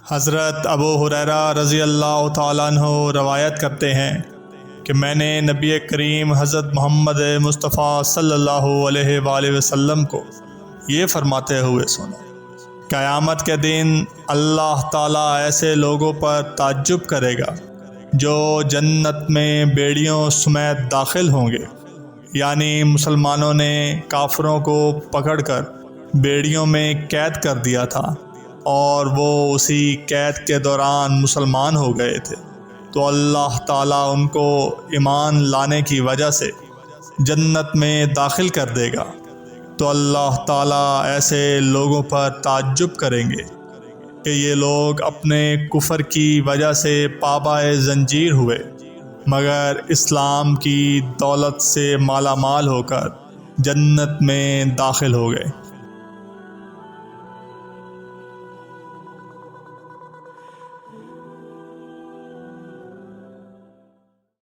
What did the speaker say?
حضرت ابو ہریرہ رضی اللہ تعالیٰ عنہ روایت کرتے ہیں کہ میں نے نبی کریم حضرت محمد مصطفیٰ صلی اللہ علیہ وآلہ وسلم کو یہ فرماتے ہوئے سنا، قیامت کے دن اللہ تعالیٰ ایسے لوگوں پر تعجب کرے گا جو جنت میں بیڑیوں سمیت داخل ہوں گے، یعنی مسلمانوں نے کافروں کو پکڑ کر بیڑیوں میں قید کر دیا تھا اور وہ اسی قید کے دوران مسلمان ہو گئے تھے، تو اللہ تعالیٰ ان کو ایمان لانے کی وجہ سے جنت میں داخل کر دے گا، تو اللہ تعالیٰ ایسے لوگوں پر تعجب کریں گے کہ یہ لوگ اپنے کفر کی وجہ سے پابائے زنجیر ہوئے مگر اسلام کی دولت سے مالا مال ہو کر جنت میں داخل ہو گئے۔